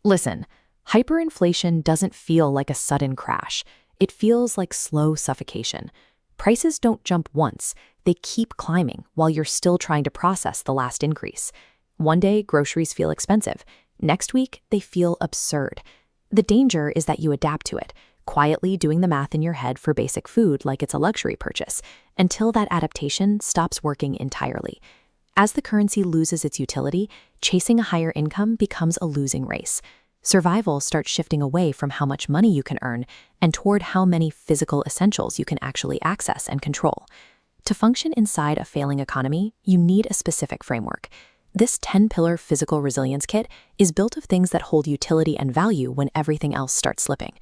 Listen, hyperinflation doesn't feel like a sudden crash. It feels like slow suffocation. Prices don't jump once, they keep climbing while you're still trying to process the last increase. One day, groceries feel expensive. Next week, they feel absurd. The danger is that you adapt to it, quietly doing the math in your head for basic food like it's a luxury purchase, until that adaptation stops working entirely. As the currency loses its utility, chasing a higher income becomes a losing race. Survival starts shifting away from how much money you can earn and toward how many physical essentials you can actually access and control. To function inside a failing economy, you need a specific framework. This 10-pillar physical resilience kit is built of things that hold utility and value when everything else starts slipping.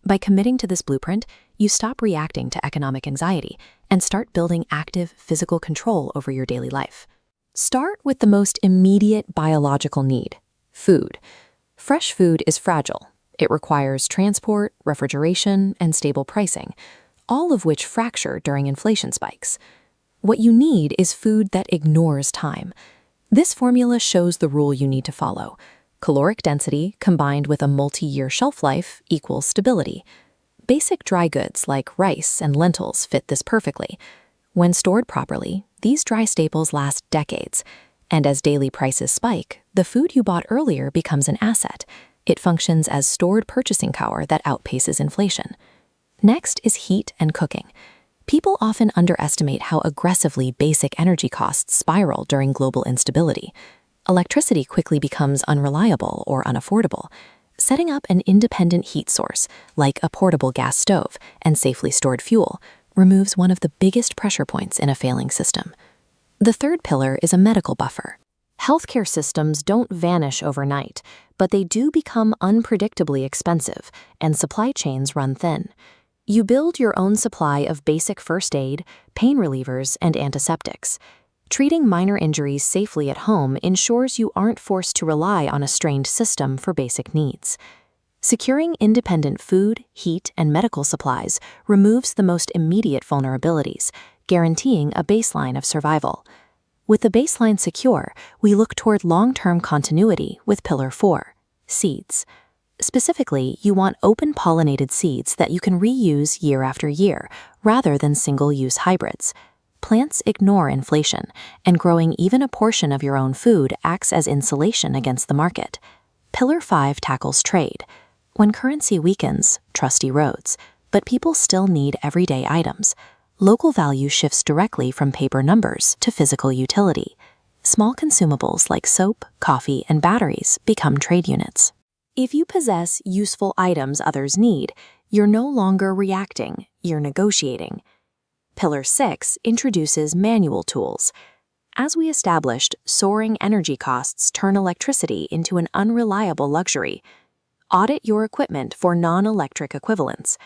By committing to this blueprint, you stop reacting to economic anxiety and start building active physical control over your daily life. Start with the most immediate biological need: food. Fresh food is fragile. It requires transport, refrigeration, and stable pricing, all of which fracture during inflation spikes. What you need is food that ignores time. This formula shows the rule you need to follow. Caloric density combined with a multi-year shelf life equals stability. Basic dry goods like rice and lentils fit this perfectly. When stored properly, these dry staples last decades. And as daily prices spike, the food you bought earlier becomes an asset. It functions as stored purchasing power that outpaces inflation. Next is heat and cooking. People often underestimate how aggressively basic energy costs spiral during global instability. Electricity quickly becomes unreliable or unaffordable. Setting up an independent heat source, like a portable gas stove and safely stored fuel, removes one of the biggest pressure points in a failing system. The third pillar is a medical buffer. Healthcare systems don't vanish overnight, but they do become unpredictably expensive, and supply chains run thin. You build your own supply of basic first aid, pain relievers, and antiseptics. Treating minor injuries safely at home ensures you aren't forced to rely on a strained system for basic needs. Securing independent food, heat, and medical supplies removes the most immediate vulnerabilities, guaranteeing a baseline of survival. With the baseline secure, we look toward long-term continuity with Pillar 4, seeds. Specifically, you want open-pollinated seeds that you can reuse year after year, rather than single-use hybrids. Plants ignore inflation, and growing even a portion of your own food acts as insulation against the market. Pillar 5 tackles trade. When currency weakens, trust erodes, but people still need everyday items. Local value shifts directly from paper numbers to physical utility. Small consumables like soap, coffee, and batteries become trade units. If you possess useful items others need, you're no longer reacting, you're negotiating. Pillar 6 introduces manual tools. As we established, soaring energy costs turn electricity into an unreliable luxury. Audit your equipment for non-electric equivalents.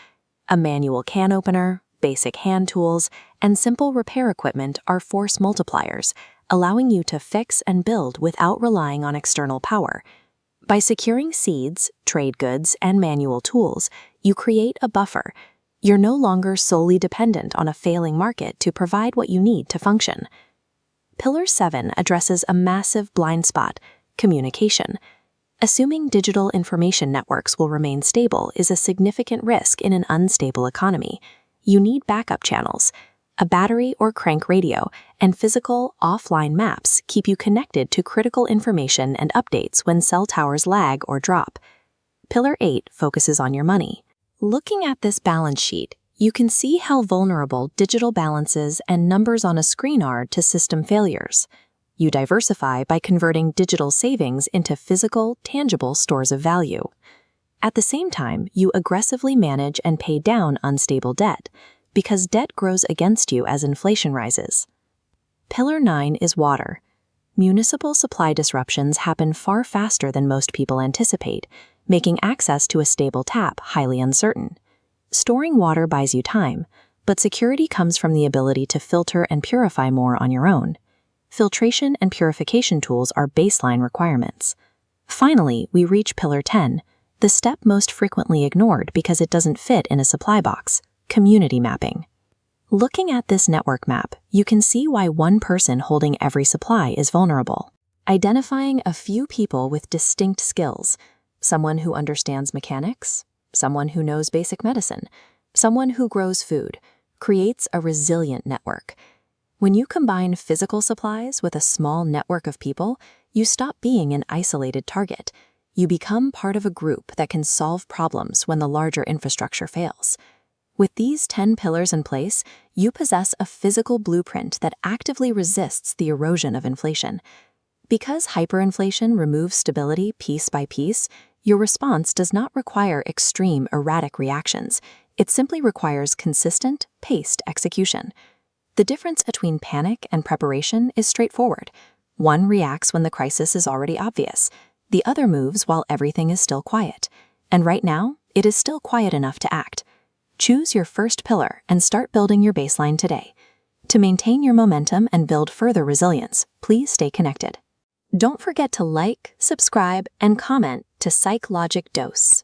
A manual can opener, basic hand tools, and simple repair equipment are force multipliers, allowing you to fix and build without relying on external power. By securing seeds, trade goods, and manual tools, you create a buffer. You're no longer solely dependent on a failing market to provide what you need to function. Pillar 7 addresses a massive blind spot: communication. Assuming digital information networks will remain stable is a significant risk in an unstable economy. You need backup channels. A battery or crank radio and physical offline maps keep you connected to critical information and updates when cell towers lag or drop. Pillar 8 focuses on your money. Looking at this balance sheet, you can see how vulnerable digital balances and numbers on a screen are to system failures. You diversify by converting digital savings into physical, tangible stores of value. At the same time, you aggressively manage and pay down unstable debt, because debt grows against you as inflation rises. Pillar 9 is water. Municipal supply disruptions happen far faster than most people anticipate, making access to a stable tap highly uncertain. Storing water buys you time, but security comes from the ability to filter and purify more on your own. Filtration and purification tools are baseline requirements. Finally, we reach Pillar 10, the step most frequently ignored because it doesn't fit in a supply box: community mapping. Looking at this network map, you can see why one person holding every supply is vulnerable. Identifying a few people with distinct skills, Someone who understands mechanics, someone who knows basic medicine, someone who grows food, creates a resilient network. When you combine physical supplies with a small network of people, you stop being an isolated target. You become part of a group that can solve problems when the larger infrastructure fails. With these 10 pillars in place, you possess a physical blueprint that actively resists the erosion of inflation. Because hyperinflation removes stability piece by piece, your response does not require extreme, erratic reactions. It simply requires consistent, paced execution. The difference between panic and preparation is straightforward. One reacts when the crisis is already obvious. The other moves while everything is still quiet. And right now, it is still quiet enough to act. Choose your first pillar and start building your baseline today. To maintain your momentum and build further resilience, please stay connected. Don't forget to like, subscribe, and comment to Psych Logic Dose.